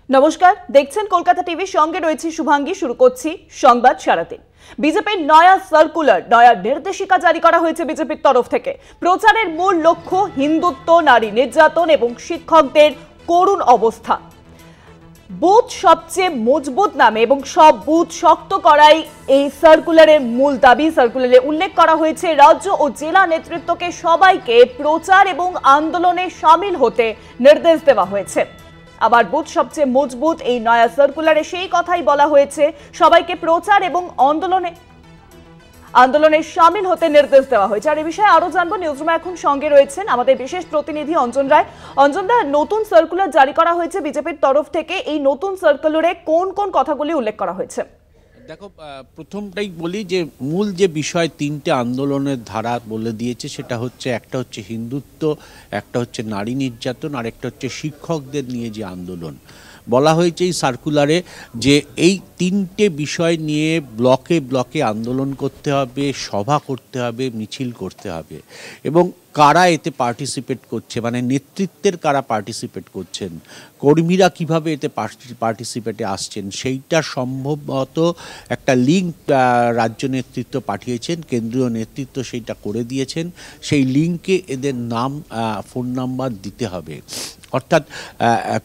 নমস্কার, দেখছেন কলকাতা টিভির সঙ্গে রয়েছে শুভাঙ্গী। শুরু করছি সংবাদ সারাদিন। বিজেপির নয়া সার্কুলার, নয়া নির্দেশিকা জারি করা হয়েছে বিজেপির তরফ থেকে। প্রচারের মূল লক্ষ্য হিন্দুত্ব, নারী নির্যাতন এবং শিক্ষকদের করুণ অবস্থা। বুথ সবচেয়ে মজবুত নামে এবং সব বুথ শক্ত করাই এই সার্কুলারের মূল দাবি। সার্কুলারে উল্লেখ করা হয়েছে রাজ্য ও জেলা নেতৃত্বকে সবাইকে প্রচার এবং আন্দোলনে সামিল হতে নির্দেশ দেওয়া হয়েছে। আবার বুথ সবচেয়ে মজবুত এই নয়া সার্কুলারে সেই কথাই বলা হয়েছে, সবাইকে প্রচার এবং আন্দোলনে সামিল হতে নির্দেশ দেওয়া হয়েছে। আর এই বিষয়ে আরো জানবো, নিউজরুমে এখন সঙ্গে রয়েছেন আমাদের বিশেষ প্রতিনিধি অঞ্জন রায়। অঞ্জন দা, নতুন সার্কুলার জারি করা হয়েছে বিজেপির তরফ থেকে। এই নতুন সার্কুলারে কোন কোন কথাগুলি উল্লেখ করা হয়েছে? দেখো, প্রথমটাই বলি যে মূল যে বিষয় তিনটে আন্দোলনের ধারা বলে দিয়েছে, সেটা হচ্ছে একটা হচ্ছে হিন্দুত্ব, একটা হচ্ছে নারী নির্যাতন, আর একটা হচ্ছে শিক্ষকদের নিয়ে যে আন্দোলন। বলা হয়েছে এই সার্কুলারে যে এই তিনটে বিষয় নিয়ে ব্লকে ব্লকে আন্দোলন করতে হবে, সভা করতে হবে, মিছিল করতে হবে। এবং কারা এতে পার্টিসিপেট করছে, মানে নেতৃত্বের কারা পার্টিসিপেট করছেন, কর্মীরা কিভাবে এতে পার্টিসিপেটে আসছেন, সেইটা সম্ভবত একটা লিঙ্ক রাজ্য নেতৃত্ব পাঠিয়েছেন, কেন্দ্রীয় নেতৃত্ব সেইটা করে দিয়েছেন। সেই লিঙ্কে এদের নাম, ফোন নাম্বার দিতে হবে। অর্থাৎ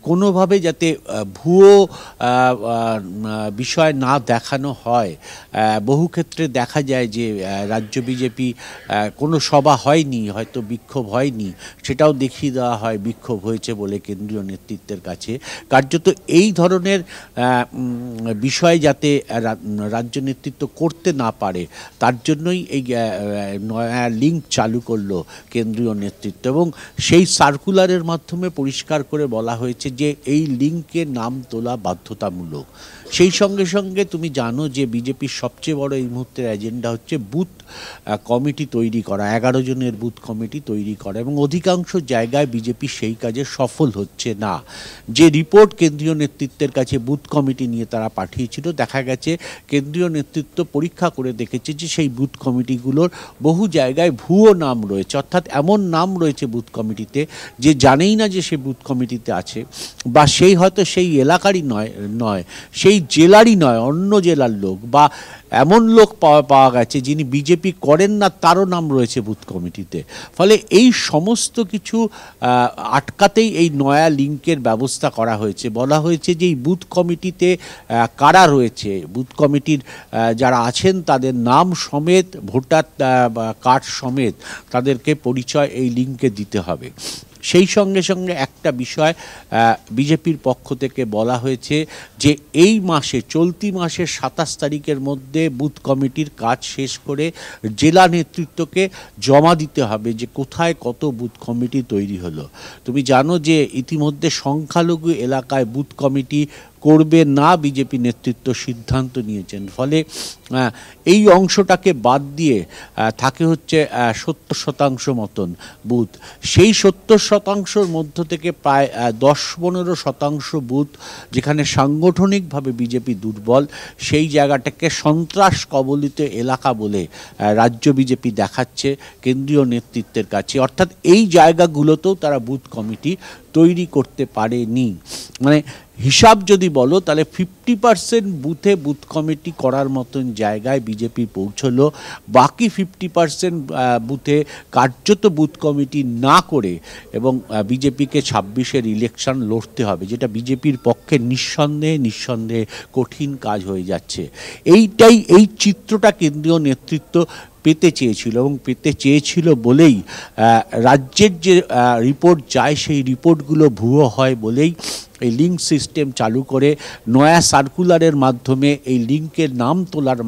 কোনোভাবে যাতে ভুয়ো বিষয় না দেখানো হয়। বহু ক্ষেত্রে দেখা যায় যে রাজ্য বিজেপি কোনো সভা হয়নি, হয়তো বিক্ষোভ হয়নি, সেটাও দেখিয়ে দেওয়া হয় বিক্ষোভ হয়েছে বলে কেন্দ্রীয় নেতৃত্বের কাছে। কার্যত এই ধরনের বিষয় যাতে রাজ্য নেতৃত্ব করতে না পারে, তার জন্যই এই নয়া লিঙ্ক চালু করলো কেন্দ্রীয় নেতৃত্ব। এবং সেই সার্কুলারের মাধ্যমে পরিষ্কার করে বলা হয়েছে যে এই লিঙ্কে নাম তোলা বাধ্যতামূলক। সেই সঙ্গে সঙ্গে তুমি জানো যে বিজেপির সবচেয়ে বড় এই মুহূর্তের এজেন্ডা হচ্ছে বুথ কমিটি তৈরি করা, 11 জনের বুথ কমিটি তৈরি করা। এবং অধিকাংশ জায়গায় বিজেপি সেই কাজে সফল হচ্ছে না। যে রিপোর্ট কেন্দ্রীয় নেতৃত্বের কাছে বুথ কমিটি নিয়ে তারা পাঠিয়েছিল, দেখা গেছে কেন্দ্রীয় নেতৃত্ব পরীক্ষা করে দেখেছে যে সেই বুথ কমিটিগুলোর বহু জায়গায় ভুয়ো নাম রয়েছে। অর্থাৎ এমন নাম রয়েছে বুথ কমিটিতে যে জানেই না যে সে বুথ কমিটিতে আছে, বা সেই হয়তো সেই এলাকারই নয়, সেই জেলারই নয়, অন্য জেলার লোক, বা এমন লোক পাওয়া গেছে যিনি বিজেপি করেন না, তারও নাম রয়েছে বুথ কমিটিতে। ফলে এই সমস্ত কিছু আটকাতেই এই নয়া লিঙ্কের ব্যবস্থা করা হয়েছে। বলা হয়েছে যে এই বুথ কমিটিতে কারা রয়েছে, বুথ কমিটির যারা আছেন তাদের নাম সমেত, ভোটার কার্ড সমেত তাদেরকে পরিচয় এই লিঙ্কে দিতে হবে। সেই সঙ্গে সঙ্গে একটা বিষয় বিজেপির পক্ষ থেকে বলা হয়েছে যে এই মাসে, চলতি মাসের 27 তারিখের মধ্যে বুথ কমিটির কাজ শেষ করে জেলা নেতৃত্বকে জমা দিতে হবে যে কোথায় কত বুথ কমিটি তৈরি হলো। তুমি জানো যে ইতিমধ্যে সংখ্যালঘু এলাকায় বুথ কমিটি করবে না বিজেপি নেতৃত্ব সিদ্ধান্ত নিয়েছেন। ফলে এই অংশটাকে বাদ দিয়ে থাকে হচ্ছে 70% মতন বুথ। সেই 70%র মধ্য থেকে প্রায় 10-15% বুথ যেখানে সাংগঠনিকভাবে বিজেপি দুর্বল, সেই জায়গাটাকে সন্ত্রাস কবলিত এলাকা বলে রাজ্য বিজেপি দেখাচ্ছে কেন্দ্রীয় নেতৃত্বের কাছে। অর্থাৎ এই জায়গাগুলোতেও তারা বুথ কমিটি তৈরি করতে পারেনি। মানে হিসাব যদি বলো তাহলে 50% বুথে বুথ কমিটি করার মতন জায়গায় বিজেপি পৌঁছলো। বাকি 50% বুথে কার্যত বুথ কমিটি না করে এবং বিজেপিকে 26-এর ইলেকশন লড়তে হবে, যেটা বিজেপির পক্ষে নিঃসন্দেহে কঠিন কাজ হয়ে যাচ্ছে। এই চিত্রটা কেন্দ্রীয় নেতৃত্ব পেতে চেয়েছিল, এবং পেতে চেয়েছিল বলেই রাজ্যের যে রিপোর্ট যায় সেই রিপোর্টগুলো ভুয়ো হয় বলেই এই লিঙ্ক সিস্টেম চালু করে নয়া সার্কুলারের মাধ্যমে এই লিঙ্কের নাম তোলার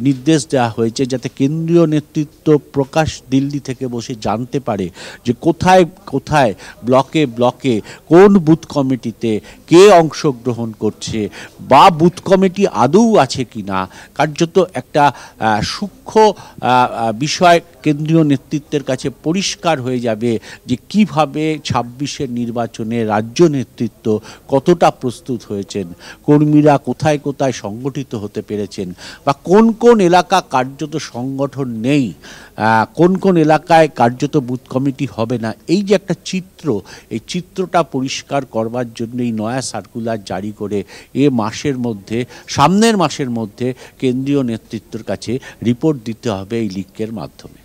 নির্দেশ দেওয়া হয়েছে, যাতে কেন্দ্রীয় নেতৃত্ব প্রকাশ দিল্লি থেকে বসে জানতে পারে যে কোথায় কোথায় ব্লকে ব্লকে কোন বুথ কমিটিতে কে অংশগ্রহণ করছে, বা বুথ কমিটি আদৌ আছে কি না। কার্যত একটা সূক্ষ্ম বিষয় কেন্দ্রীয় নেতৃত্বের কাছে পরিষ্কার হয়ে যাবে যে কিভাবে 26-এর নির্বাচনে রাজ্য নেতৃত্ব কতটা প্রস্তুত হয়েছেন, কর্মীরা কোথায় কোথায় সংগঠিত হতে পেরেছেন, বা কোন কোন এলাকা কার্যত সংগঠন নেই, কোন কোন এলাকায় কার্যত বুথ কমিটি হবে না, এই যে একটা চিত্র, এই চিত্রটা পরিষ্কার করবার জন্য এই নয়া সার্কুলার জারি করে সামনের মাসের মধ্যে কেন্দ্রীয় নেতৃত্বের কাছে রিপোর্ট দিতে হবে এই লিকের মাধ্যমে।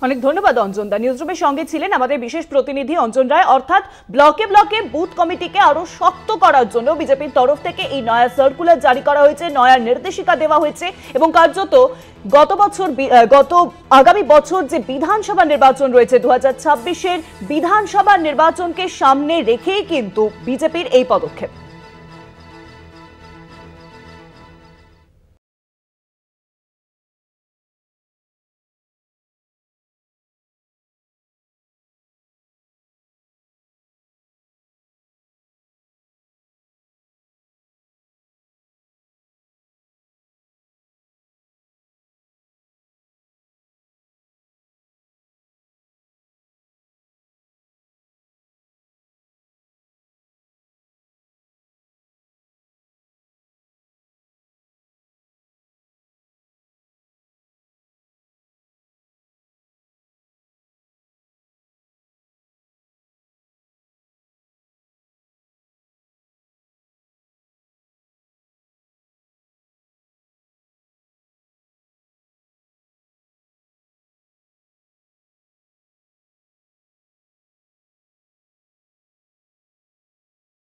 অনেক ধন্যবাদ অঞ্জন দা। নিউজরুমের সঙ্গে ছিলেন আমাদের বিশেষ প্রতিনিধি অঞ্জন রায়। অর্থাৎ ব্লকে ব্লকে বুথ কমিটিকে আরো শক্ত করার জন্য বিজেপির তরফ থেকে এই নয়া সার্কুলার জারি করা হয়েছে, নয়া নির্দেশিকা দেওয়া হয়েছে এবং কার্যত আগামী বছর যে বিধানসভা নির্বাচন রয়েছে 2026-এর বিধানসভা নির্বাচনকে সামনে রেখেই কিন্তু বিজেপির এই পদক্ষেপ।